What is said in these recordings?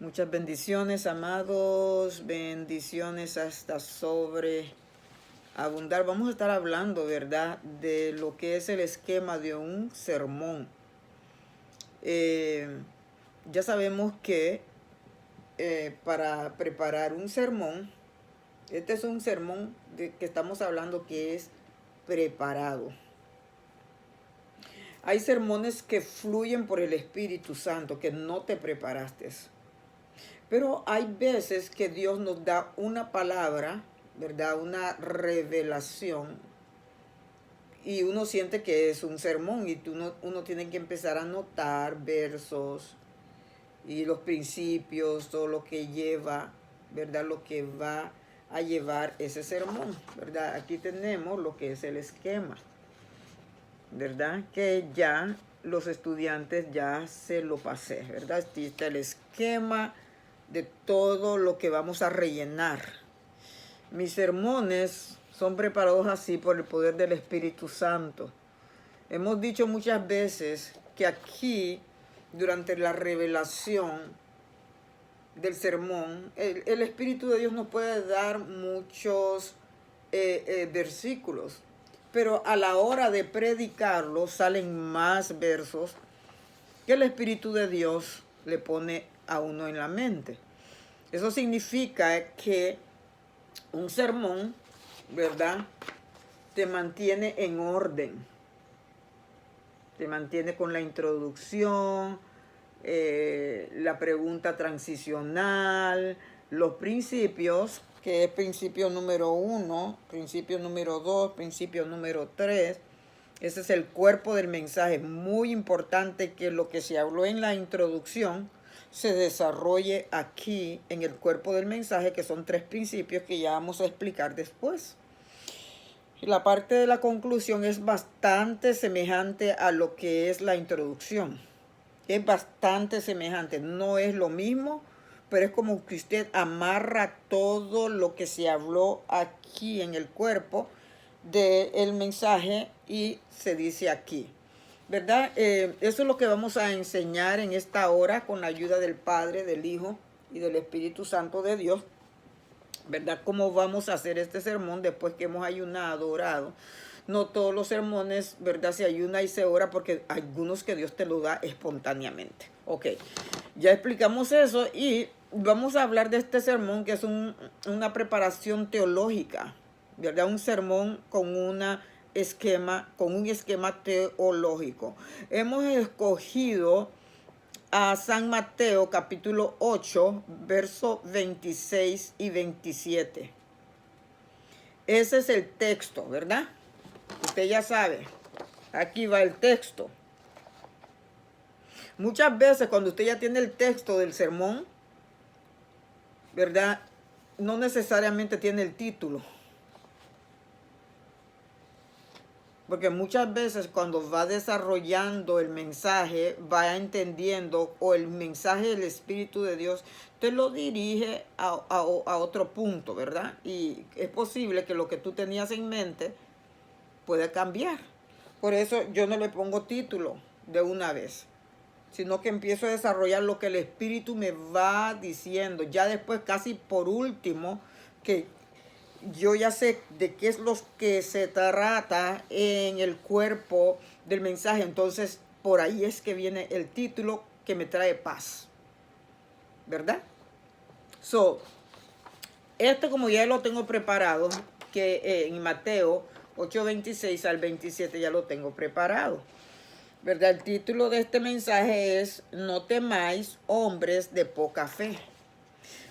Muchas bendiciones, amados, bendiciones hasta sobre abundar. Vamos a estar hablando, ¿verdad?, de lo que es el esquema de un sermón. Ya sabemos que para preparar un sermón, este es un sermón de que estamos hablando que es preparado. Hay sermones que fluyen por el Espíritu Santo, que no te preparaste. Pero hay veces que Dios nos da una palabra, ¿verdad? Una revelación. Y uno siente que es un sermón y uno tiene que empezar a anotar versos y los principios, todo lo que lleva, ¿verdad? Lo que va a llevar ese sermón, ¿verdad? Aquí tenemos lo que es el esquema, ¿verdad? Que ya los estudiantes ya se lo pasé, ¿verdad? Aquí está el esquema de todo lo que vamos a rellenar. Mis sermones son preparados así por el poder del Espíritu Santo. Hemos dicho muchas veces que aquí, durante la revelación del sermón, el Espíritu de Dios nos puede dar muchos versículos, pero a la hora de predicarlo salen más versos que el Espíritu de Dios le pone a uno en la mente. Eso significa que un sermón, ¿verdad?, te mantiene en orden. Te mantiene con la introducción, la pregunta transicional, los principios, que es principio número 1, principio número 2, principio número 3. Ese es el cuerpo del mensaje. Muy importante que lo que se habló en la introducción se desarrolle aquí en el cuerpo del mensaje, que son 3 principios que ya vamos a explicar después. La parte de la conclusión es bastante semejante a lo que es la introducción. Es bastante semejante, no es lo mismo, pero es como que usted amarra todo lo que se habló aquí en el cuerpo del mensaje y se dice aquí, ¿verdad? Eso es lo que vamos a enseñar en esta hora con la ayuda del Padre, del Hijo y del Espíritu Santo de Dios, ¿verdad? ¿Cómo vamos a hacer este sermón después que hemos ayunado, orado? No todos los sermones, ¿verdad?, se ayuna y se ora, porque hay algunos que Dios te lo da espontáneamente. Ok, ya explicamos eso y vamos a hablar de este sermón que es una preparación teológica, ¿verdad? Un sermón con un esquema teológico. Hemos escogido a San Mateo capítulo 8, versos 26 y 27. Ese es el texto, ¿verdad? Usted ya sabe, aquí va el texto. Muchas veces cuando usted ya tiene el texto del sermón, ¿verdad?, no necesariamente tiene el título. Porque muchas veces cuando va desarrollando el mensaje, va entendiendo, o el mensaje del Espíritu de Dios te lo dirige a otro punto, ¿verdad? Y es posible que lo que tú tenías en mente pueda cambiar. Por eso yo no le pongo título de una vez, sino que empiezo a desarrollar lo que el Espíritu me va diciendo. Ya después, casi por último, que yo ya sé de qué es lo que se trata en el cuerpo del mensaje. Entonces, por ahí es que viene el título que me trae paz, ¿verdad? Como ya lo tengo preparado, que en Mateo 8:26 al 27 ya lo tengo preparado, ¿verdad? El título de este mensaje es: no temáis, hombres de poca fe.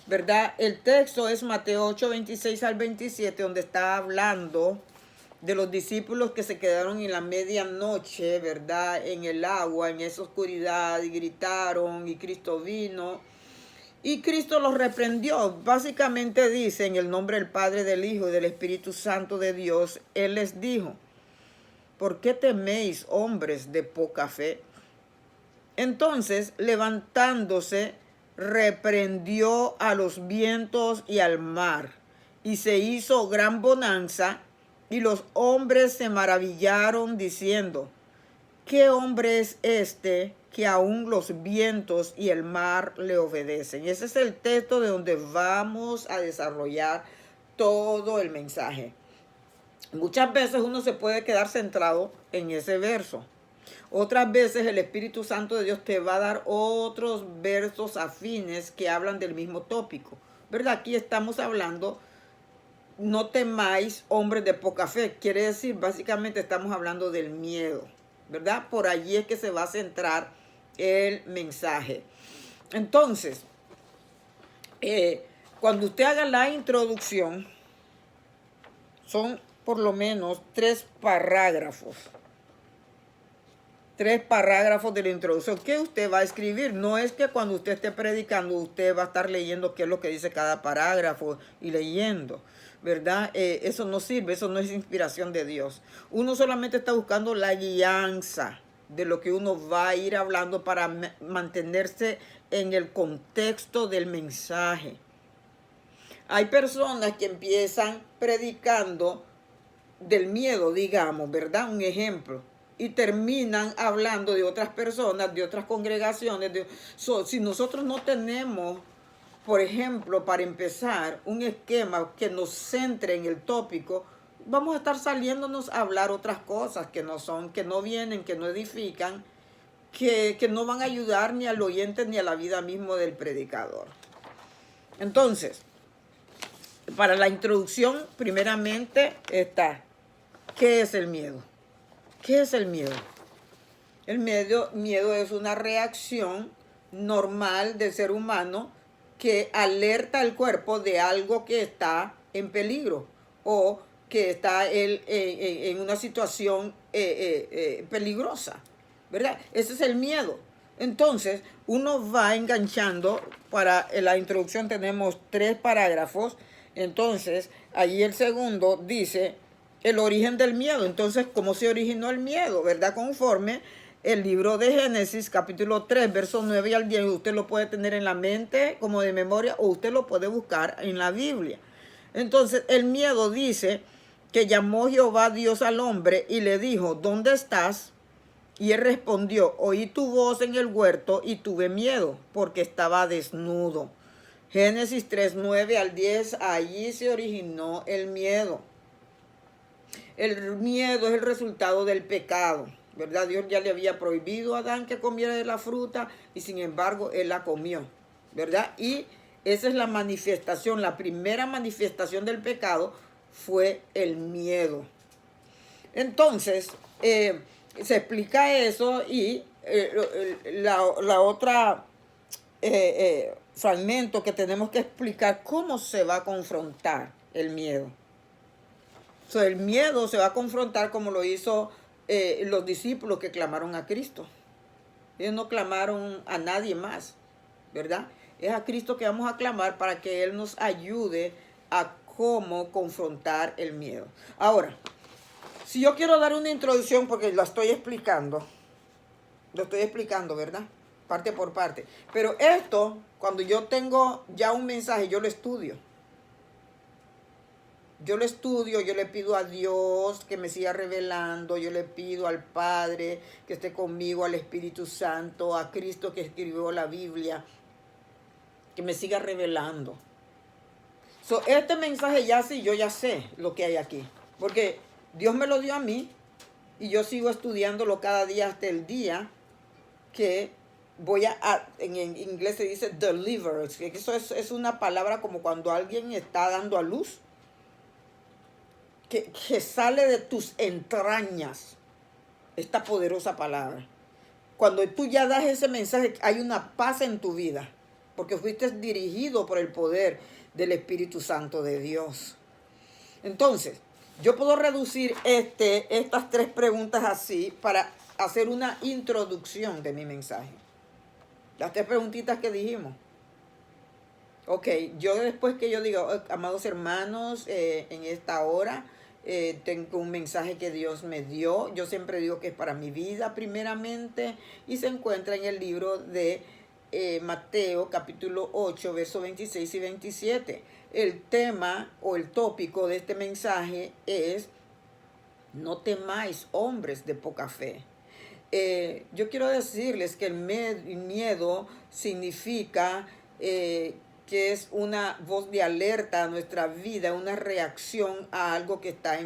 ¿Verdad? El texto es Mateo 8:26 al 27, donde está hablando de los discípulos que se quedaron en la medianoche, ¿verdad?, en el agua, en esa oscuridad, y gritaron, y Cristo vino, y Cristo los reprendió. Básicamente dice, en el nombre del Padre, del Hijo y del Espíritu Santo de Dios, Él les dijo: ¿por qué teméis, hombres de poca fe? Entonces, levantándose, reprendió a los vientos y al mar, y se hizo gran bonanza, y los hombres se maravillaron diciendo: ¿qué hombre es este que aún los vientos y el mar le obedecen. Ese es el texto de donde vamos a desarrollar todo el mensaje. Muchas veces uno se puede quedar centrado en ese verso. Otras veces el Espíritu Santo de Dios te va a dar otros versos afines que hablan del mismo tópico, ¿verdad? Aquí estamos hablando, no temáis, hombres de poca fe. Quiere decir, básicamente estamos hablando del miedo, ¿verdad? Por allí es que se va a centrar el mensaje. Entonces, cuando usted haga la introducción, son por lo menos 3 parágrafos. 3 parágrafos de la introducción que usted va a escribir. No es que cuando usted esté predicando usted va a estar leyendo qué es lo que dice cada parágrafo y leyendo, ¿verdad? Eso no sirve, eso no es inspiración de Dios. Uno solamente está buscando la guianza de lo que uno va a ir hablando para mantenerse en el contexto del mensaje. Hay personas que empiezan predicando del miedo, digamos, ¿verdad? Un ejemplo. Y terminan hablando de otras personas, de otras congregaciones. Si nosotros no tenemos, por ejemplo, para empezar, un esquema que nos centre en el tópico, vamos a estar saliéndonos a hablar otras cosas que no son, que no vienen, que no edifican, que no van a ayudar ni al oyente ni a la vida mismo del predicador. Entonces, para la introducción, primeramente está, ¿qué es el miedo? ¿Qué es el miedo? El miedo es una reacción normal del ser humano que alerta al cuerpo de algo que está en peligro o que está en una situación peligrosa, ¿verdad? Ese es el miedo. Entonces, uno va enganchando. Para la introducción tenemos 3 parágrafos. Entonces, allí el segundo dice el origen del miedo. Entonces, ¿cómo se originó el miedo? ¿Verdad? Conforme el libro de Génesis, capítulo 3, versos 9 al 10. Usted lo puede tener en la mente como de memoria o usted lo puede buscar en la Biblia. Entonces, el miedo dice que llamó Jehová Dios al hombre y le dijo, ¿dónde estás? Y él respondió, oí tu voz en el huerto y tuve miedo porque estaba desnudo. Génesis 3, 9 al 10, allí se originó el miedo. El miedo es el resultado del pecado, ¿verdad? Dios ya le había prohibido a Adán que comiera de la fruta y sin embargo él la comió, ¿verdad? Y esa es la manifestación, la primera manifestación del pecado fue el miedo. Entonces, se explica eso y la otra fragmento que tenemos que explicar cómo se va a confrontar el miedo. El miedo se va a confrontar como lo hizo los discípulos que clamaron a Cristo. Ellos no clamaron a nadie más, ¿verdad? Es a Cristo que vamos a clamar para que Él nos ayude a cómo confrontar el miedo. Ahora, si yo quiero dar una introducción, porque lo estoy explicando, ¿verdad? Parte por parte. Pero esto, cuando yo tengo ya un mensaje, yo lo estudio. Yo le pido a Dios que me siga revelando, yo le pido al Padre que esté conmigo, al Espíritu Santo, a Cristo que escribió la Biblia, que me siga revelando. Este mensaje ya sí, yo ya sé lo que hay aquí, porque Dios me lo dio a mí y yo sigo estudiándolo cada día hasta el día que voy en inglés se dice deliverance, que eso es una palabra como cuando alguien está dando a luz. Que sale de tus entrañas esta poderosa palabra. Cuando tú ya das ese mensaje, hay una paz en tu vida, porque fuiste dirigido por el poder del Espíritu Santo de Dios. Entonces, yo puedo reducir estas 3 preguntas así para hacer una introducción de mi mensaje. Las 3 preguntitas que dijimos. Ok, yo después que yo diga, amados hermanos, en esta hora tengo un mensaje que Dios me dio. Yo siempre digo que es para mi vida primeramente y se encuentra en el libro de Mateo capítulo 8, versos 26 y 27. El tema o el tópico de este mensaje es no temáis, hombres de poca fe. yo quiero decirles que el miedo significa que es una voz de alerta a nuestra vida, una reacción a algo que está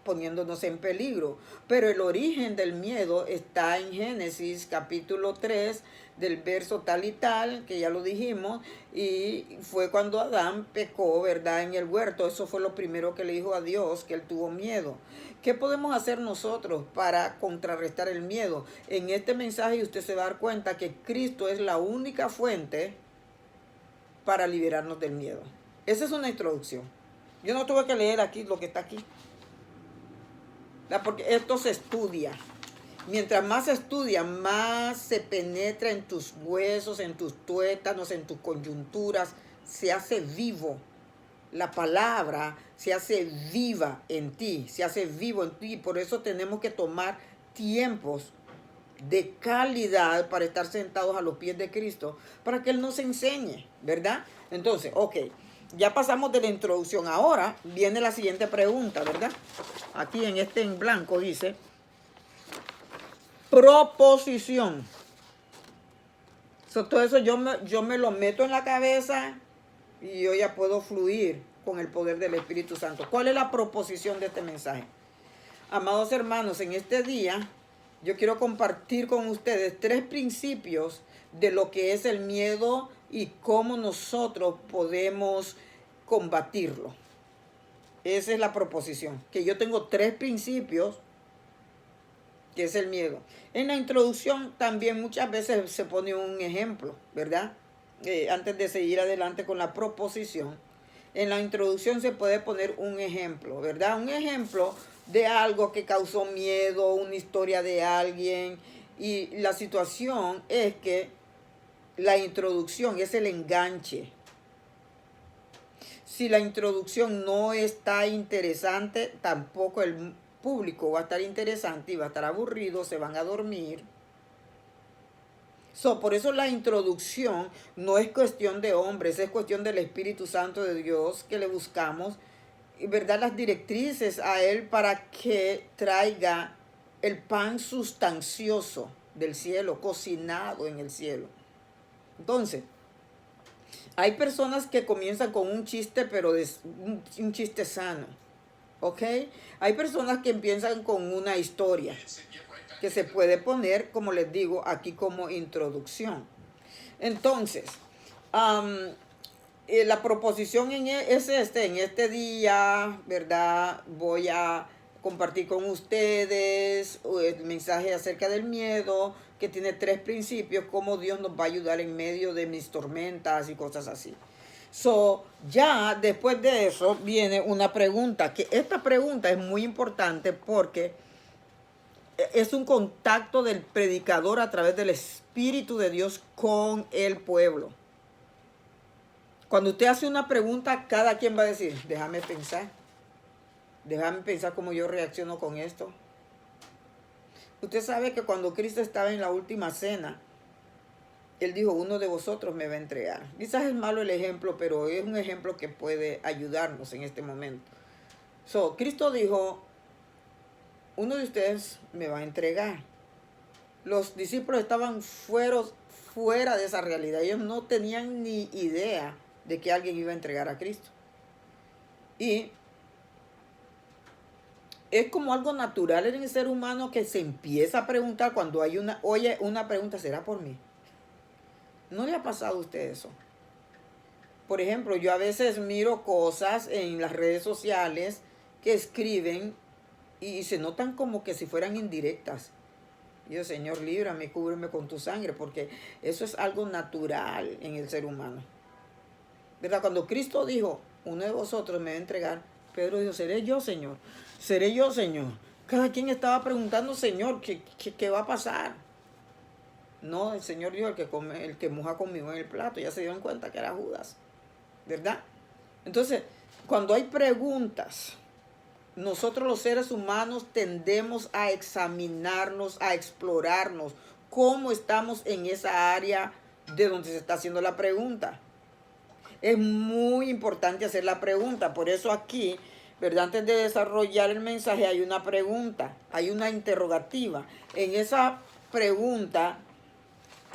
poniéndonos en peligro. Pero el origen del miedo está en Génesis capítulo 3, del verso tal y tal, que ya lo dijimos, y fue cuando Adán pecó, ¿verdad?, en el huerto. Eso fue lo primero que le dijo a Dios, que él tuvo miedo. ¿Qué podemos hacer nosotros para contrarrestar el miedo? En este mensaje usted se va a dar cuenta que Cristo es la única fuente para liberarnos del miedo. Esa es una introducción. Yo no tuve que leer aquí lo que está aquí, porque esto se estudia. Mientras más se estudia, más se penetra en tus huesos, en tus tuétanos, en tus coyunturas. Se hace vivo. La palabra se hace viva en ti, se hace vivo en ti. Por eso tenemos que tomar tiempos de calidad para estar sentados a los pies de Cristo, para que Él nos enseñe, ¿verdad? Entonces, ok, ya pasamos de la introducción. Ahora viene la siguiente pregunta, ¿verdad? Aquí en blanco dice, proposición. Todo eso yo me lo meto en la cabeza y yo ya puedo fluir con el poder del Espíritu Santo. ¿Cuál es la proposición de este mensaje? Amados hermanos, en este día yo quiero compartir con ustedes 3 principios de lo que es el miedo y cómo nosotros podemos combatirlo. Esa es la proposición, que yo tengo 3 principios, que es el miedo. En la introducción también muchas veces se pone un ejemplo, ¿verdad? Antes de seguir adelante con la proposición, en la introducción se puede poner un ejemplo, ¿verdad? Un ejemplo de algo que causó miedo, una historia de alguien. Y la situación es que la introducción es el enganche. Si la introducción no está interesante, tampoco el público va a estar interesante y va a estar aburrido, se van a dormir. Por eso la introducción no es cuestión de hombres, es cuestión del Espíritu Santo de Dios que le buscamos, ¿verdad?, las directrices a Él para que traiga el pan sustancioso del cielo, cocinado en el cielo. Entonces, hay personas que comienzan con un chiste, pero un chiste sano, ¿ok? Hay personas que empiezan con una historia que se puede poner, como les digo, aquí como introducción. Entonces, la proposición es en este día, ¿verdad? Voy a compartir con ustedes el mensaje acerca del miedo, que tiene 3 principios, cómo Dios nos va a ayudar en medio de mis tormentas y cosas así. Ya después de eso viene una pregunta, que esta pregunta es muy importante porque es un contacto del predicador a través del Espíritu de Dios con el pueblo. Cuando usted hace una pregunta, cada quien va a decir, déjame pensar cómo yo reacciono con esto. Usted sabe que cuando Cristo estaba en la última cena, Él dijo, uno de vosotros me va a entregar. Quizás es malo el ejemplo, pero es un ejemplo que puede ayudarnos en este momento. Cristo dijo, uno de ustedes me va a entregar. Los discípulos estaban fuera de esa realidad. Ellos no tenían ni idea de que alguien iba a entregar a Cristo. Y es como algo natural en el ser humano que se empieza a preguntar cuando hay una pregunta, ¿será por mí? ¿No le ha pasado a usted eso? Por ejemplo, yo a veces miro cosas en las redes sociales que escriben y se notan como que si fueran indirectas. Yo, Señor, líbrame, cúbreme con tu sangre, porque eso es algo natural en el ser humano, ¿verdad? Cuando Cristo dijo, uno de vosotros me va a entregar, Pedro dijo, ¿seré yo, Señor? ¿Seré yo, Señor? Cada quien estaba preguntando, Señor, ¿qué va a pasar? No, el Señor dijo, el que moja conmigo en el plato. Ya se dieron cuenta que era Judas, ¿verdad? Entonces, cuando hay preguntas, nosotros los seres humanos tendemos a examinarnos, a explorarnos, cómo estamos en esa área de donde se está haciendo la pregunta. Es muy importante hacer la pregunta, por eso aquí, ¿verdad? Antes de desarrollar el mensaje hay una pregunta, hay una interrogativa. En esa pregunta,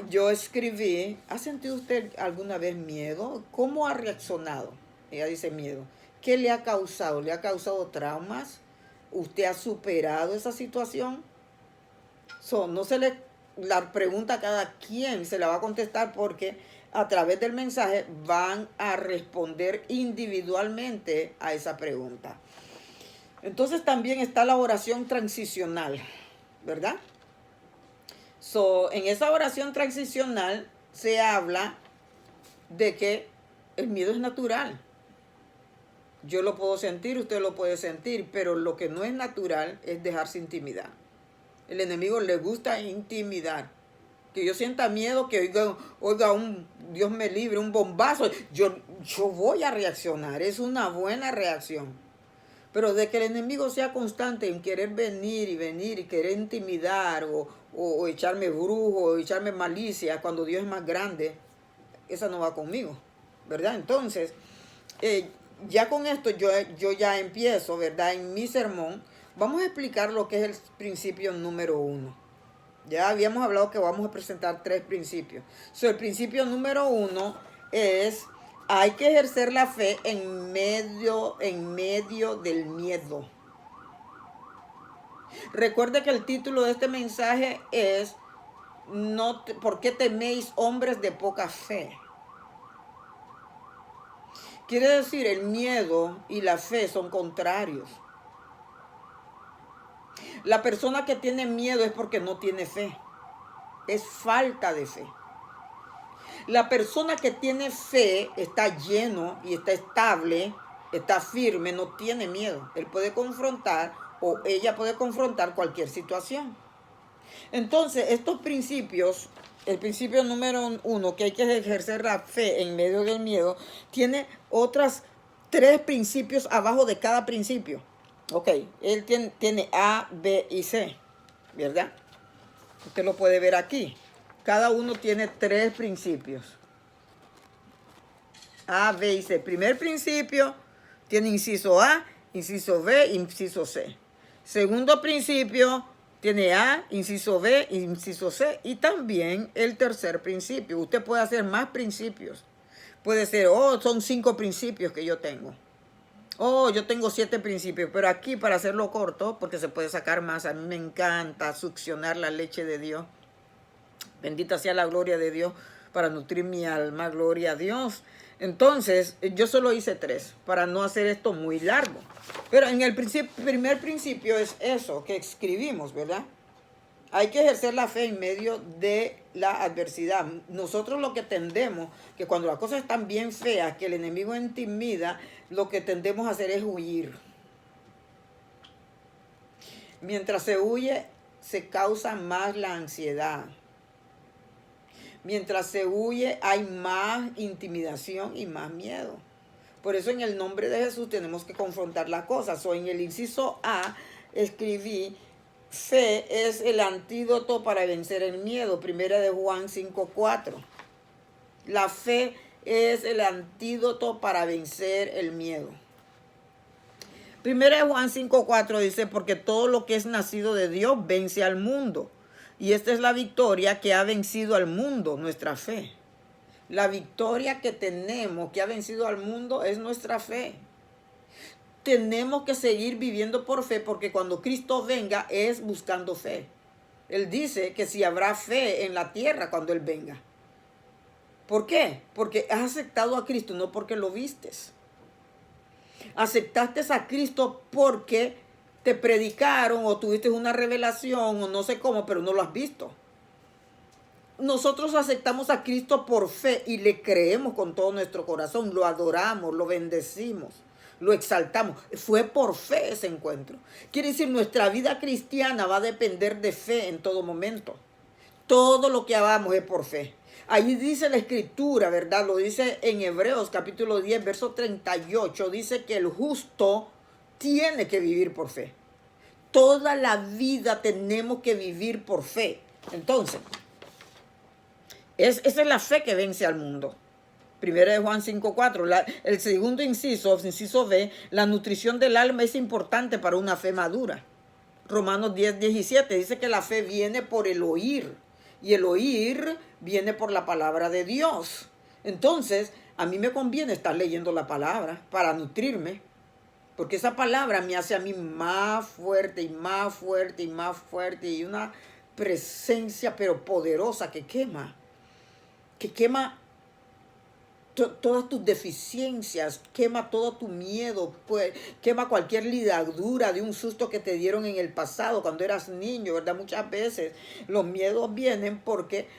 yo escribí, ¿ha sentido usted alguna vez miedo? ¿Cómo ha reaccionado? Ella dice miedo. ¿Qué le ha causado? ¿Le ha causado traumas? ¿Usted ha superado esa situación? No se le la pregunta a cada quien se la va a contestar, porque a través del mensaje van a responder individualmente a esa pregunta. Entonces también está la oración transicional, ¿verdad? En esa oración transicional se habla de que el miedo es natural. Yo lo puedo sentir, usted lo puede sentir, pero lo que no es natural es dejarse intimidar. El enemigo le gusta intimidar. Que yo sienta miedo, que oiga Dios me libre, un bombazo. Yo voy a reaccionar, es una buena reacción. Pero de que el enemigo sea constante en querer venir y querer intimidar o echarme brujo o echarme malicia cuando Dios es más grande, esa no va conmigo, ¿verdad? Entonces, ya con esto yo ya empiezo, ¿verdad? En mi sermón vamos a explicar lo que es el principio número 1. Ya habíamos hablado que vamos a presentar 3 principios. El principio número 1 es: hay que ejercer la fe en medio del miedo. Recuerde que el título de este mensaje es ¿por qué teméis, hombres de poca fe? Quiere decir, el miedo y la fe son contrarios. La persona que tiene miedo es porque no tiene fe. Es falta de fe. La persona que tiene fe está lleno y está estable, está firme, no tiene miedo. Él puede confrontar o ella puede confrontar cualquier situación. Entonces, estos principios, el principio número 1, que hay que ejercer la fe en medio del miedo, tiene otras 3 principios abajo de cada principio. Ok, él tiene A, B y C, ¿verdad? Usted lo puede ver aquí. Cada uno tiene 3 principios. A, B y C. Primer principio tiene inciso A, inciso B, inciso C. Segundo principio tiene A, inciso B, inciso C. Y también el tercer principio. Usted puede hacer más principios. Puede ser, son 5 principios que yo tengo. Yo tengo 7 principios, pero aquí, para hacerlo corto, porque se puede sacar más, a mí me encanta succionar la leche de Dios. Bendita sea la gloria de Dios para nutrir mi alma, gloria a Dios. Entonces, yo solo hice 3 para no hacer esto muy largo. Pero en el primer principio es eso que escribimos, ¿verdad? Hay que ejercer la fe en medio de la adversidad. Nosotros lo que tendemos, que cuando las cosas están bien feas, que el enemigo intimida, lo que tendemos a hacer es huir. Mientras se huye, se causa más la ansiedad. Mientras se huye, hay más intimidación y más miedo. Por eso en el nombre de Jesús tenemos que confrontar las cosas. En el inciso A escribí: fe es el antídoto para vencer el miedo. Primera de Juan 5:4. La fe es el antídoto para vencer el miedo. Primera de Juan 5:4 dice: porque todo lo que es nacido de Dios vence al mundo. Y esta es la victoria que ha vencido al mundo, nuestra fe. La victoria que tenemos, que ha vencido al mundo, es nuestra fe. Tenemos que seguir viviendo por fe, porque cuando Cristo venga es buscando fe. Él dice que si habrá fe en la tierra cuando Él venga. ¿Por qué? Porque has aceptado a Cristo, no porque lo vistes. Aceptaste a Cristo porque te predicaron o tuviste una revelación o no sé cómo, pero no lo has visto. Nosotros aceptamos a Cristo por fe y le creemos con todo nuestro corazón, lo adoramos, lo bendecimos, lo exaltamos. Fue por fe ese encuentro. Quiere decir, nuestra vida cristiana va a depender de fe en todo momento. Todo lo que hagamos es por fe. Ahí dice la Escritura, ¿verdad? Lo dice en Hebreos capítulo 10, verso 38. Dice que el justo tiene que vivir por fe. Toda la vida tenemos que vivir por fe. Entonces, esa es la fe que vence al mundo. Primera de Juan 5:4. El segundo inciso B, la nutrición del alma es importante para una fe madura. Romanos 10:17. Dice que la fe viene por el oír. Y el oír viene por la palabra de Dios. Entonces, a mí me conviene estar leyendo la palabra para nutrirme. Porque esa palabra me hace a mí más fuerte y más fuerte y más fuerte. Y una presencia pero poderosa que quema. Que quema todas tus deficiencias, quema todo tu miedo, pues, quema cualquier ligadura de un susto que te dieron en el pasado cuando eras niño, ¿verdad? Muchas veces los miedos vienen porque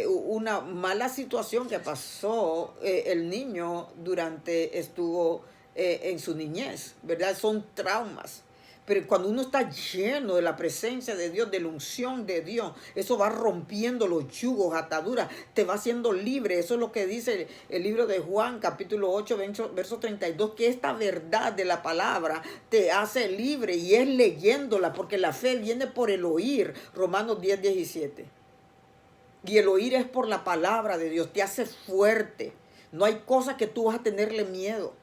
una mala situación que pasó el niño durante estuvo en su niñez, ¿verdad? Son traumas. Pero cuando uno está lleno de la presencia de Dios, de la unción de Dios, eso va rompiendo los yugos, ataduras, te va haciendo libre. Eso es lo que dice el libro de Juan, capítulo 8, verso 32, que esta verdad de la palabra te hace libre y es leyéndola, porque la fe viene por el oír, Romanos 10:17. Y el oír es por la palabra de Dios, te hace fuerte. No hay cosa que tú vas a tenerle miedo.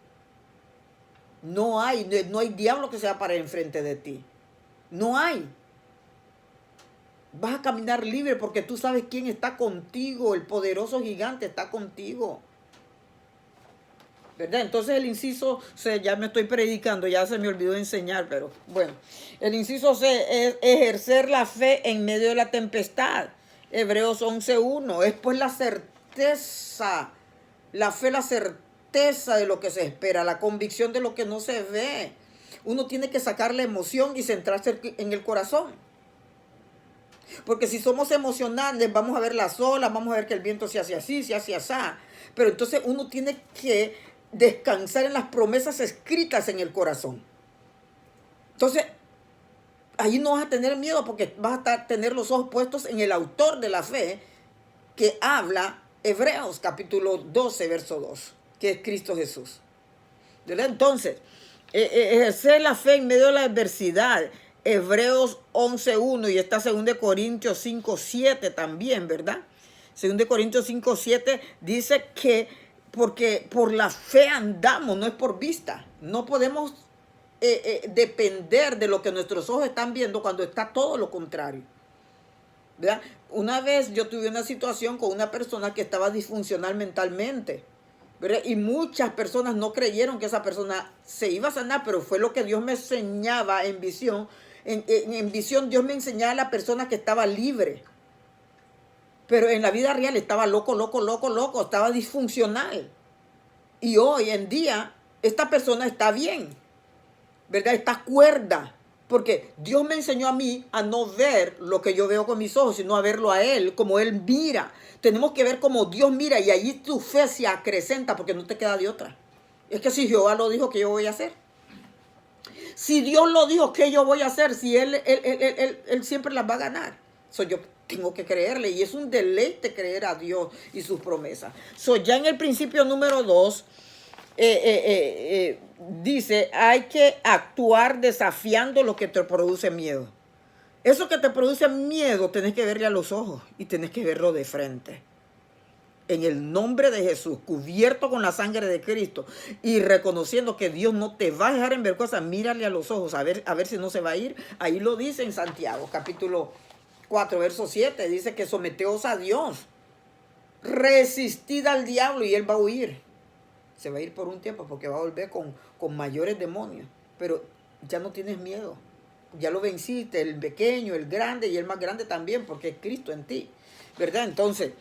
No hay diablo que se va a parar enfrente de ti. No hay. Vas a caminar libre porque tú sabes quién está contigo. El poderoso gigante está contigo. ¿Verdad? Entonces el inciso C, ya me estoy predicando, ya se me olvidó enseñar, pero bueno. El inciso C es ejercer la fe en medio de la tempestad. Hebreos 11:1. Es pues la certeza, la fe, la certeza de lo que se espera, la convicción de lo que no se ve. Uno tiene que sacar la emoción y centrarse en el corazón. Porque si somos emocionales, vamos a ver las olas, vamos a ver que el viento se hace así, se hace así. Pero entonces uno tiene que descansar en las promesas escritas en el corazón. Entonces, ahí no vas a tener miedo porque vas a tener los ojos puestos en el autor de la fe que habla Hebreos capítulo 12, verso 2. Que es Cristo Jesús. ¿Verdad? Entonces, ejercer la fe en medio de la adversidad. Hebreos 11:1 y está 2 Corintios 5:7 también, ¿verdad? 2 Corintios 5:7 dice que porque por la fe andamos, no es por vista. No podemos depender de lo que nuestros ojos están viendo cuando está todo lo contrario. ¿Verdad? Una vez yo tuve una situación con una persona que estaba disfuncional mentalmente. ¿Verdad? Y muchas personas no creyeron que esa persona se iba a sanar, pero fue lo que Dios me enseñaba en visión. En visión Dios me enseñaba a la persona que estaba libre. Pero en la vida real estaba loco, estaba disfuncional. Y hoy en día esta persona está bien, ¿verdad? Está cuerda. Porque Dios me enseñó a mí a no ver lo que yo veo con mis ojos, sino a verlo a Él, como Él mira. Tenemos que ver como Dios mira y allí tu fe se acrecenta porque no te queda de otra. Es que si Jehová lo dijo, ¿qué yo voy a hacer? Si Dios lo dijo, ¿qué yo voy a hacer? Si Él siempre las va a ganar. Yo tengo que creerle y es un deleite creer a Dios y sus promesas. Ya en el principio número 2, dice, hay que actuar desafiando lo que te produce miedo. Eso que te produce miedo, tenés que verle a los ojos y tenés que verlo de frente. En el nombre de Jesús, cubierto con la sangre de Cristo y reconociendo que Dios no te va a dejar en ver cosas, mírale a los ojos a ver si no se va a ir. Ahí lo dice en Santiago, capítulo 4, verso 7. Dice que someteos a Dios. Resistid al diablo y él va a huir. Se va a ir por un tiempo porque va a volver con mayores demonios. Pero ya no tienes miedo. Ya lo venciste, el pequeño, el grande y el más grande también, porque es Cristo en ti. ¿Verdad? Entonces,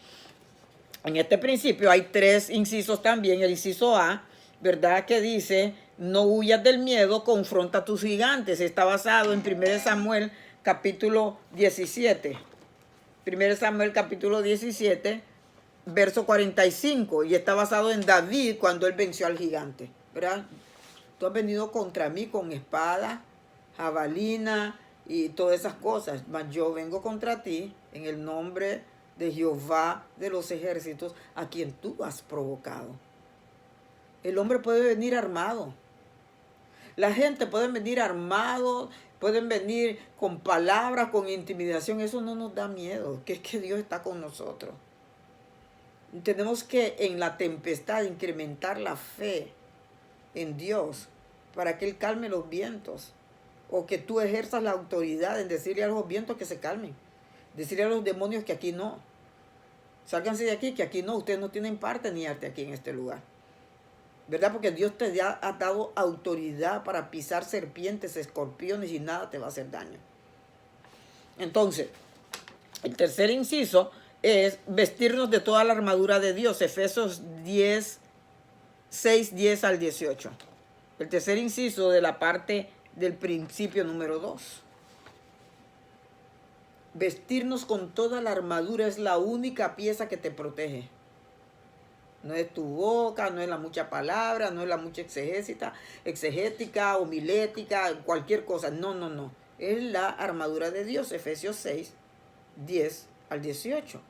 en este principio hay 3 incisos también. El inciso A, ¿verdad? Que dice, no huyas del miedo, confronta a tus gigantes. Está basado en 1 Samuel capítulo 17. 1 Samuel capítulo 17, verso 45. Y está basado en David cuando él venció al gigante. ¿Verdad? Tú has venido contra mí con espada, jabalina y todas esas cosas. Mas yo vengo contra ti en el nombre de Jehová de los ejércitos, a quien tú has provocado. El hombre puede venir armado. La gente puede venir armado, pueden venir con palabras, con intimidación. Eso no nos da miedo, que es que Dios está con nosotros. Tenemos que en la tempestad incrementar la fe en Dios para que Él calme los vientos. o que tú ejerzas la autoridad en decirle a los vientos que se calmen, decirle a los demonios que aquí no, sálganse de aquí, que aquí no, ustedes no tienen parte ni arte aquí en este lugar, ¿verdad? Porque Dios te ha dado autoridad para pisar serpientes, escorpiones y nada te va a hacer daño. Entonces, el tercer inciso es vestirnos de toda la armadura de Dios, Efesios 10, 6, 10 al 18. El tercer inciso de la parte del principio número 2. Vestirnos con toda la armadura es la única pieza que te protege. No es tu boca, no es la mucha palabra, no es la mucha exegética, homilética, cualquier cosa. No, no, no. Es la armadura de Dios, Efesios 6, 10 al 18.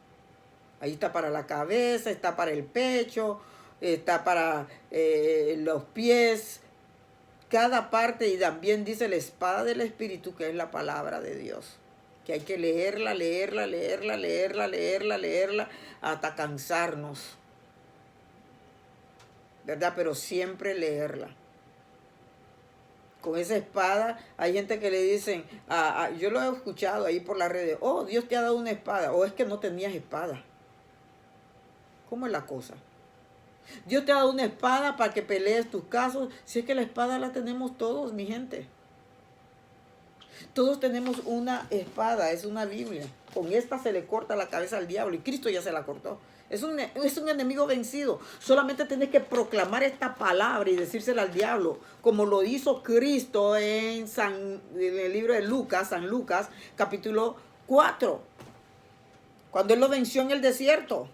Ahí está para la cabeza, está para el pecho, está para los pies, cada parte, y también dice la espada del Espíritu, que es la palabra de Dios, que hay que leerla, hasta cansarnos, ¿verdad? Pero siempre leerla. Con esa espada, hay gente que le dicen, yo lo he escuchado ahí por las redes, oh, Dios te ha dado una espada, o es que no tenías espada. ¿Cómo es la cosa? Dios te ha dado una espada para que pelees tus casos. Si es que la espada la tenemos todos, mi gente. Todos tenemos una espada, es una Biblia. Con esta se le corta la cabeza al diablo y Cristo ya se la cortó. Es un enemigo vencido. Solamente tienes que proclamar esta palabra y decírsela al diablo, como lo hizo Cristo en el libro de Lucas, San Lucas, capítulo 4. Cuando Él lo venció en el desierto.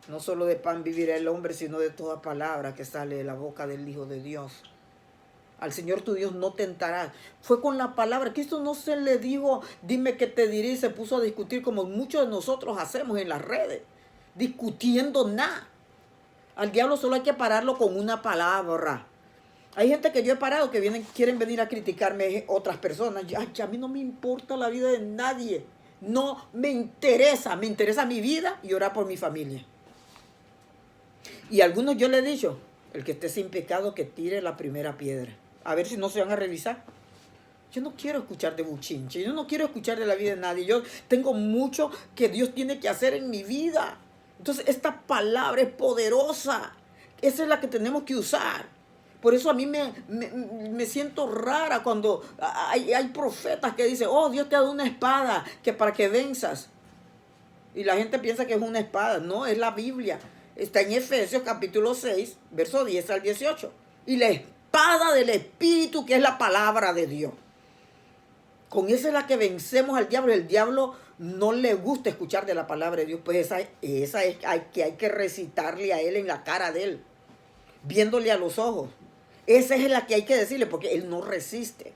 No solo de pan vivirá el hombre, sino de toda palabra que sale de la boca del Hijo de Dios. Al Señor tu Dios no tentará. Fue con la palabra. Cristo no se le dijo, dime qué te diré, y se puso a discutir como muchos de nosotros hacemos en las redes. Discutiendo nada. Al diablo solo hay que pararlo con una palabra. Hay gente que yo he parado que quieren venir a criticarme otras personas. A mí no me importa la vida de nadie. No me interesa mi vida y orar por mi familia. Y a algunos yo le he dicho, el que esté sin pecado que tire la primera piedra. A ver si no se van a revisar. Yo no quiero escuchar de buchinche, yo no quiero escuchar de la vida de nadie. Yo tengo mucho que Dios tiene que hacer en mi vida. Entonces esta palabra es poderosa. Esa es la que tenemos que usar. Por eso a mí me siento rara cuando hay profetas que dicen, oh, Dios te ha dado una espada que para que venzas. Y la gente piensa que es una espada. No, es la Biblia. Está en Efesios capítulo 6, verso 10 al 18. Y la espada del Espíritu, que es la palabra de Dios. Con esa es la que vencemos al diablo. El diablo no le gusta escuchar de la palabra de Dios. Pues esa es hay que recitarle a él en la cara de él, viéndole a los ojos. Esa es la que hay que decirle, porque él no resiste.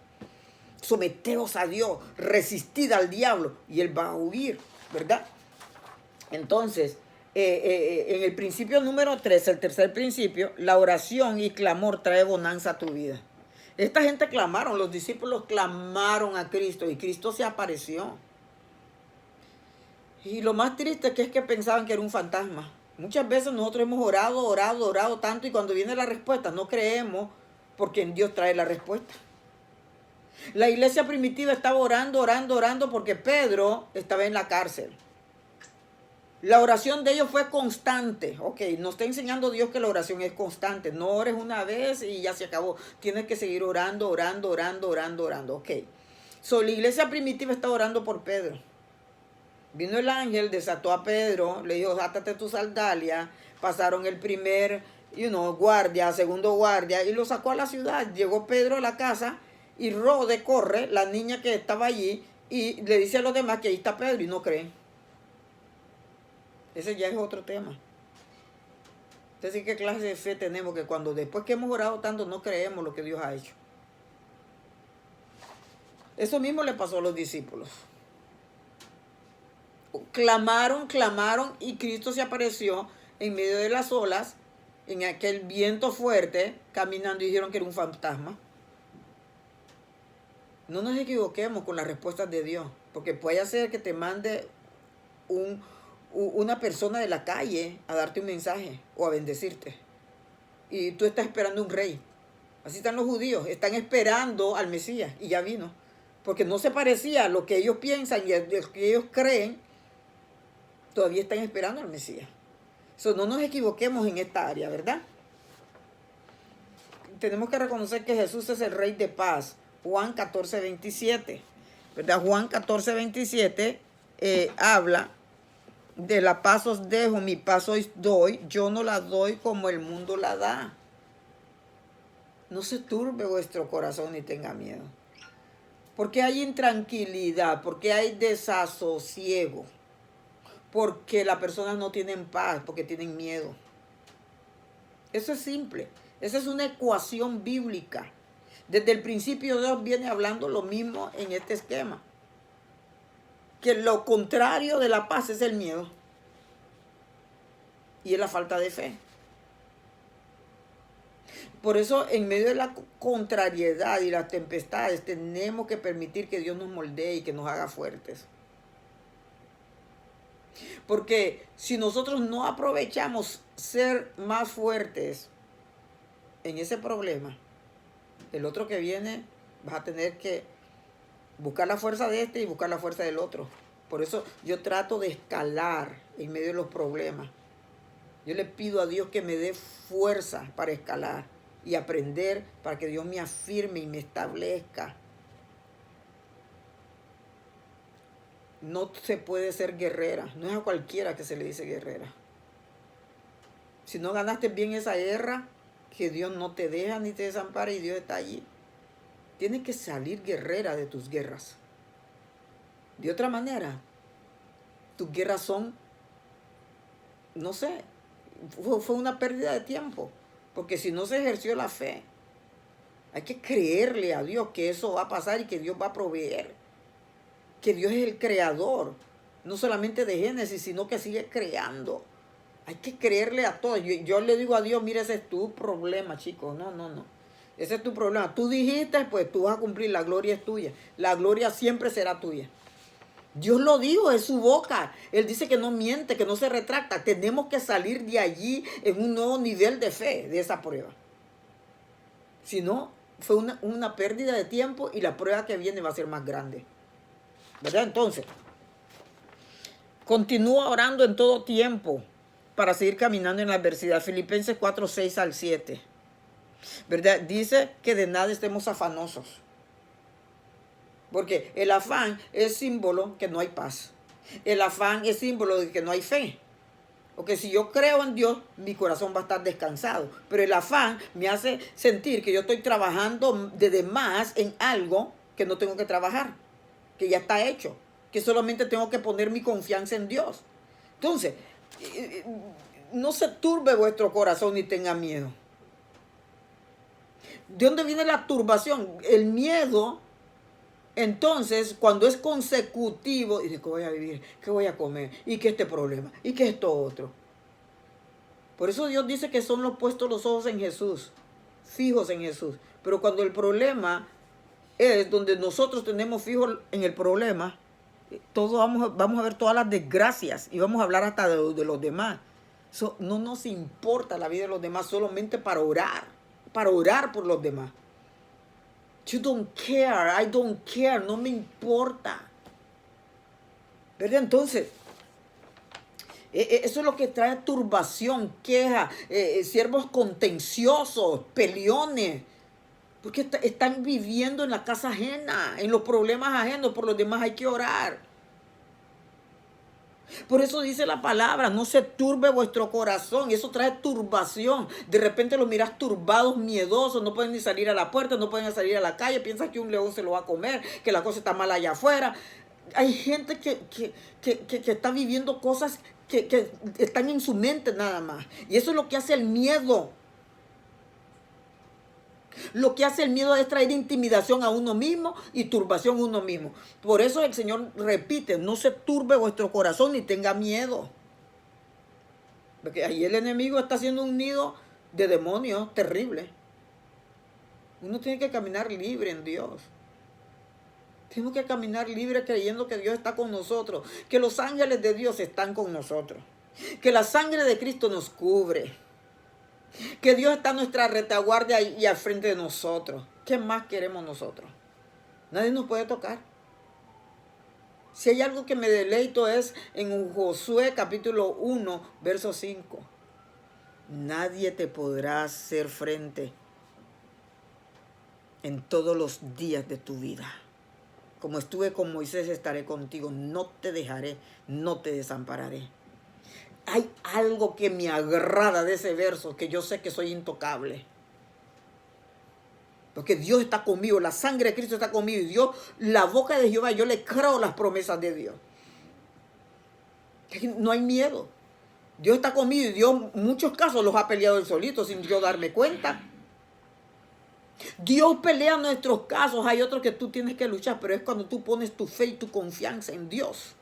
Someteos a Dios, resistid al diablo y él va a huir, ¿verdad? Entonces, en el principio número 3, el tercer principio, la oración y clamor trae bonanza a tu vida. Esta gente clamaron, los discípulos clamaron a Cristo y Cristo se apareció. Y lo más triste es que pensaban que era un fantasma. Muchas veces nosotros hemos orado tanto y cuando viene la respuesta no creemos porque en Dios trae la respuesta. La iglesia primitiva estaba orando porque Pedro estaba en la cárcel. La oración de ellos fue constante. Ok, nos está enseñando Dios que la oración es constante. No ores una vez y ya se acabó. Tienes que seguir orando. Ok. La iglesia primitiva está orando por Pedro. Vino el ángel, desató a Pedro, le dijo, átate tu sandalia. Pasaron el primer, guardia, segundo guardia, y lo sacó a la ciudad. Llegó Pedro a la casa y Rode corre, la niña que estaba allí, y le dice a los demás que ahí está Pedro y no creen. Ese ya es otro tema. Entonces, ¿qué clase de fe tenemos que cuando después que hemos orado tanto no creemos lo que Dios ha hecho? Eso mismo le pasó a los discípulos. Clamaron y Cristo se apareció en medio de las olas, en aquel viento fuerte, caminando y dijeron que era un fantasma. No nos equivoquemos con las respuestas de Dios, porque puede ser que te mande una persona de la calle a darte un mensaje o a bendecirte. Y tú estás esperando un rey. Así están los judíos, están esperando al Mesías y ya vino. porque no se parecía a lo que ellos piensan y a lo que ellos creen, todavía están esperando al Mesías. No nos equivoquemos en esta área, ¿verdad? Tenemos que reconocer que Jesús es el Rey de paz. Juan 14, 27. ¿Verdad? Juan 14, 27 habla de la paz os dejo, mi paz os doy. Yo no la doy como el mundo la da. No se turbe vuestro corazón ni tenga miedo. Porque hay intranquilidad, porque hay desasosiego. Porque las personas no tienen paz, porque tienen miedo. Eso es simple. Esa es una ecuación bíblica. Desde el principio Dios viene hablando lo mismo en este esquema. Que lo contrario de la paz es el miedo. Y es la falta de fe. Por eso en medio de la contrariedad y las tempestades tenemos que permitir que Dios nos moldee y que nos haga fuertes. Porque si nosotros no aprovechamos ser más fuertes en ese problema, el otro que viene vas a tener que buscar la fuerza de este y buscar la fuerza del otro. Por eso yo trato de escalar en medio de los problemas. Yo le pido a Dios que me dé fuerza para escalar y aprender para que Dios me afirme y me establezca. No se puede ser guerrera. No es a cualquiera que se le dice guerrera. Si no ganaste bien esa guerra, que Dios no te deja ni te desampara y Dios está allí. Tienes que salir guerrera de tus guerras. De otra manera, tus guerras son, no sé, fue una pérdida de tiempo. Porque si no se ejerció la fe, hay que creerle a Dios que eso va a pasar y que Dios va a proveer. Que Dios es el creador, no solamente de Génesis, sino que sigue creando. Hay que creerle a todo. Yo le digo a Dios, mira, ese es tu problema, chicos. No. Ese es tu problema. Tú dijiste, pues tú vas a cumplir. La gloria es tuya. La gloria siempre será tuya. Dios lo dijo, es su boca. Él dice que no miente, que no se retracta. Tenemos que salir de allí en un nuevo nivel de fe, de esa prueba. Si no, fue una pérdida de tiempo y la prueba que viene va a ser más grande. ¿Verdad? Entonces, continúa orando en todo tiempo para seguir caminando en la adversidad. Filipenses 4, 6 al 7. ¿Verdad? Dice que de nada estemos afanosos. Porque el afán es símbolo que no hay paz. El afán es símbolo de que no hay fe. Porque si yo creo en Dios, mi corazón va a estar descansado. Pero el afán me hace sentir que yo estoy trabajando de más en algo que no tengo que trabajar. Que ya está hecho, que solamente tengo que poner mi confianza en Dios. Entonces, no se turbe vuestro corazón ni tenga miedo. ¿De dónde viene la turbación? El miedo, entonces, cuando es consecutivo, dice, ¿qué voy a vivir? ¿Qué voy a comer? ¿Y qué este problema? ¿Y qué esto otro? Por eso Dios dice que son los puestos los ojos en Jesús, fijos en Jesús. Pero cuando el problema es donde nosotros tenemos fijos en el problema, todos vamos a ver todas las desgracias y vamos a hablar hasta de los demás. No nos importa la vida de los demás solamente para orar por los demás. You don't care, I don't care, no me importa. ¿Verdad? Entonces, eso es lo que trae turbación, queja, siervos contenciosos, peleones. Porque están viviendo en la casa ajena, en los problemas ajenos, por los demás hay que orar. Por eso dice la palabra, no se turbe vuestro corazón, y eso trae turbación. De repente los miras turbados, miedosos, no pueden ni salir a la puerta, no pueden salir a la calle, piensan que un león se lo va a comer, que la cosa está mal allá afuera. Hay gente que está viviendo cosas que están en su mente nada más. Y eso es lo que hace el miedo. Lo que hace el miedo es traer intimidación a uno mismo y turbación a uno mismo. Por eso el Señor repite, no se turbe vuestro corazón ni tenga miedo. Porque ahí el enemigo está haciendo un nido de demonios terrible. Uno tiene que caminar libre en Dios. Tenemos que caminar libre creyendo que Dios está con nosotros, que los ángeles de Dios están con nosotros, que la sangre de Cristo nos cubre. Que Dios está a nuestra retaguardia y al frente de nosotros. ¿Qué más queremos nosotros? Nadie nos puede tocar. Si hay algo que me deleito es en Josué capítulo 1, verso 5. Nadie te podrá hacer frente en todos los días de tu vida. Como estuve con Moisés, estaré contigo. No te dejaré, no te desampararé. Hay algo que me agrada de ese verso, que yo sé que soy intocable. Porque Dios está conmigo, la sangre de Cristo está conmigo. Y Dios, la boca de Jehová, yo le creo las promesas de Dios. No hay miedo. Dios está conmigo y Dios en muchos casos los ha peleado él solito sin yo darme cuenta. Dios pelea nuestros casos. Hay otros que tú tienes que luchar, pero es cuando tú pones tu fe y tu confianza en Dios.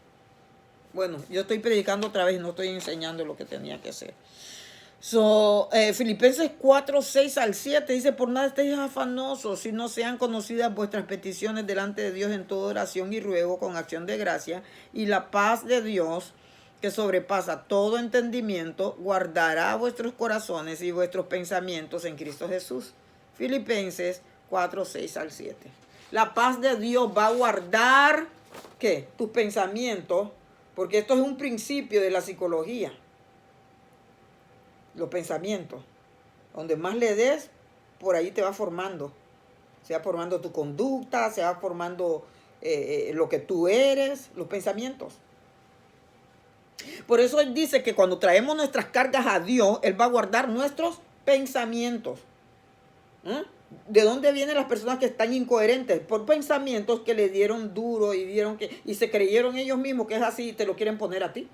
Bueno, yo estoy predicando otra vez, no estoy enseñando lo que tenía que hacer. Filipenses 4, 6 al 7 dice: por nada estéis afanosos, si no sean conocidas vuestras peticiones delante de Dios en toda oración y ruego con acción de gracia, y la paz de Dios, que sobrepasa todo entendimiento, guardará vuestros corazones y vuestros pensamientos en Cristo Jesús. Filipenses 4, 6 al 7. La paz de Dios va a guardar, ¿qué? Tus pensamientos, porque esto es un principio de la psicología. Los pensamientos. Donde más le des, por ahí te va formando. Se va formando tu conducta, se va formando lo que tú eres, los pensamientos. Por eso él dice que cuando traemos nuestras cargas a Dios, él va a guardar nuestros pensamientos. ¿De dónde vienen las personas que están incoherentes? Por pensamientos que le dieron duro y se creyeron ellos mismos que es así y te lo quieren poner a ti.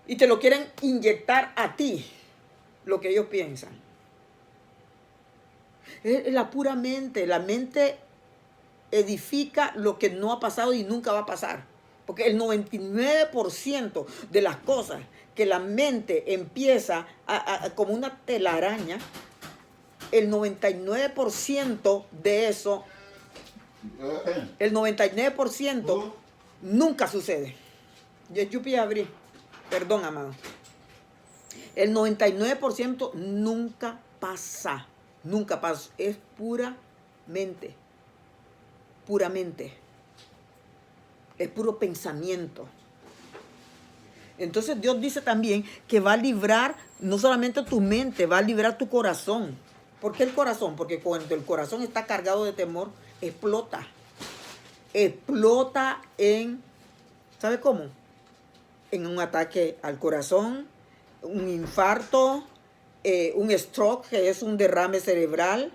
Y te lo quieren inyectar a ti, lo que ellos piensan. Es la pura mente. La mente edifica lo que no ha pasado y nunca va a pasar. Porque el 99% de las cosas que la mente empieza como una telaraña, el 99% de eso, el 99% nunca sucede. Yo abrí. Perdón, amado. El 99% nunca pasa. Nunca pasa. Es puramente. Puramente. Es puro pensamiento. Entonces Dios dice también que va a librar no solamente tu mente, va a librar tu corazón. ¿Por qué el corazón? Porque cuando el corazón está cargado de temor, explota. Explota ¿sabe cómo? En un ataque al corazón, un infarto, un stroke, que es un derrame cerebral,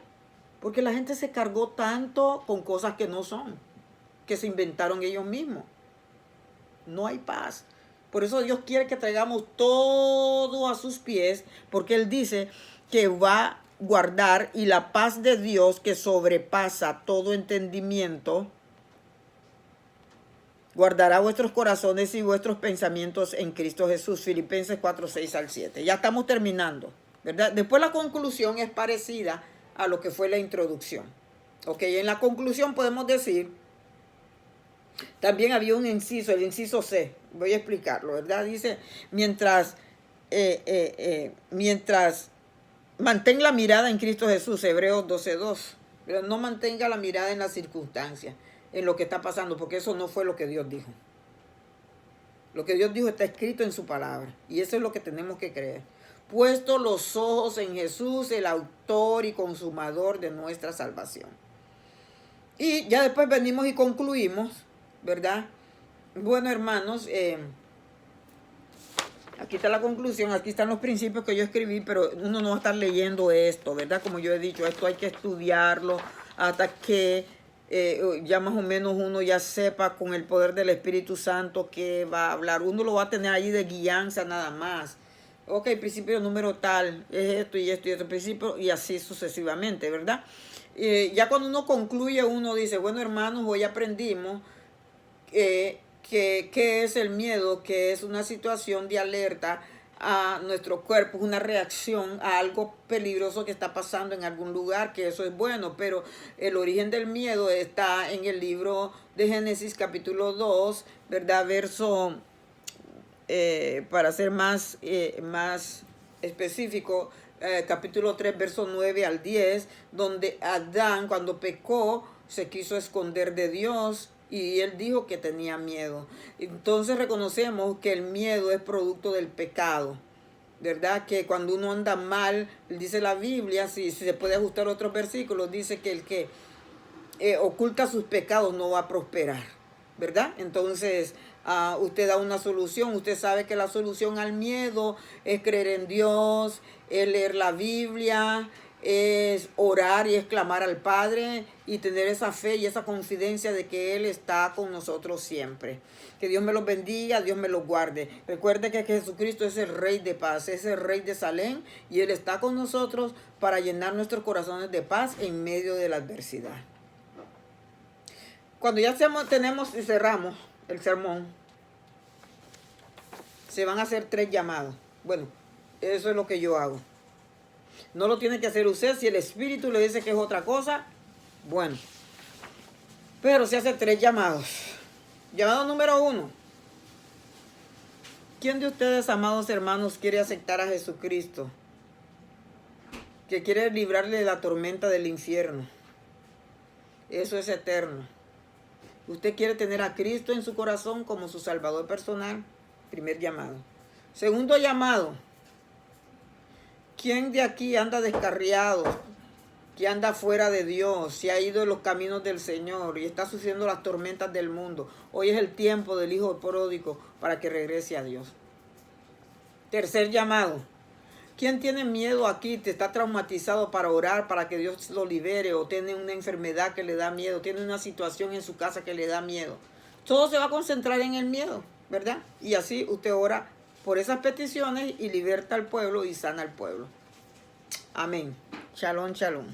porque la gente se cargó tanto con cosas que no son, que se inventaron ellos mismos. No hay paz. Por eso Dios quiere que traigamos todo a sus pies, porque Él dice que va a guardar, y la paz de Dios que sobrepasa todo entendimiento, guardará vuestros corazones y vuestros pensamientos en Cristo Jesús. Filipenses 4, 6 al 7. Ya estamos terminando, ¿verdad? Después la conclusión es parecida a lo que fue la introducción. Ok, en la conclusión podemos decir, también había un inciso, el inciso C. Voy a explicarlo, ¿verdad? Dice, mientras mantén la mirada en Cristo Jesús, Hebreos 12:2. Pero no mantenga la mirada en las circunstancias, en lo que está pasando, porque eso no fue lo que Dios dijo. Lo que Dios dijo está escrito en su palabra, y eso es lo que tenemos que creer. Puesto los ojos en Jesús, el autor y consumador de nuestra salvación. Y ya después venimos y concluimos, ¿verdad? Bueno, hermanos, aquí está la conclusión, aquí están los principios que yo escribí, pero uno no va a estar leyendo esto, ¿verdad? Como yo he dicho, esto hay que estudiarlo hasta que ya más o menos uno ya sepa con el poder del Espíritu Santo que va a hablar. Uno lo va a tener ahí de guianza nada más. Ok, principio número tal, es esto y esto y esto, principio, y así sucesivamente, ¿verdad? Ya cuando uno concluye, uno dice, bueno, hermanos, hoy aprendimos ¿qué es el miedo? Que es una situación de alerta a nuestro cuerpo, una reacción a algo peligroso que está pasando en algún lugar, que eso es bueno, pero el origen del miedo está en el libro de Génesis capítulo 2, ¿verdad? Verso, para ser más específico, capítulo 3, verso 9 al 10, donde Adán, cuando pecó, se quiso esconder de Dios y él dijo que tenía miedo. Entonces reconocemos que el miedo es producto del pecado, ¿verdad? Que cuando uno anda mal, dice la Biblia, si se puede ajustar otros versículos, dice que el que oculta sus pecados no va a prosperar, ¿verdad? Entonces, usted da una solución. Usted sabe que la solución al miedo es creer en Dios, es leer la Biblia, es orar y es clamar al Padre y tener esa fe y esa confidencia de que Él está con nosotros siempre. Que Dios me los bendiga, Dios me los guarde. Recuerde que Jesucristo es el Rey de paz, es el Rey de Salem y Él está con nosotros para llenar nuestros corazones de paz en medio de la adversidad. Cuando ya tenemos y cerramos el sermón, se van a hacer 3 llamados. Bueno, eso es lo que yo hago. No lo tiene que hacer usted. Si el Espíritu le dice que es otra cosa, bueno. Pero se hace 3 llamados. Llamado número 1. ¿Quién de ustedes, amados hermanos, quiere aceptar a Jesucristo? Que quiere librarle de la tormenta del infierno. Eso es eterno. Usted quiere tener a Cristo en su corazón como su Salvador personal. Primer llamado. Segundo llamado. ¿Quién de aquí anda descarriado? Que anda fuera de Dios, se ha ido de los caminos del Señor y está sufriendo las tormentas del mundo. Hoy es el tiempo del hijo pródigo para que regrese a Dios. Tercer llamado. ¿Quién tiene miedo aquí? Te está traumatizado para orar, para que Dios lo libere, o tiene una enfermedad que le da miedo, tiene una situación en su casa que le da miedo. Todo se va a concentrar en el miedo, ¿verdad? Y así usted ora por esas peticiones y liberta al pueblo y sana al pueblo. Amén. Shalom, shalom.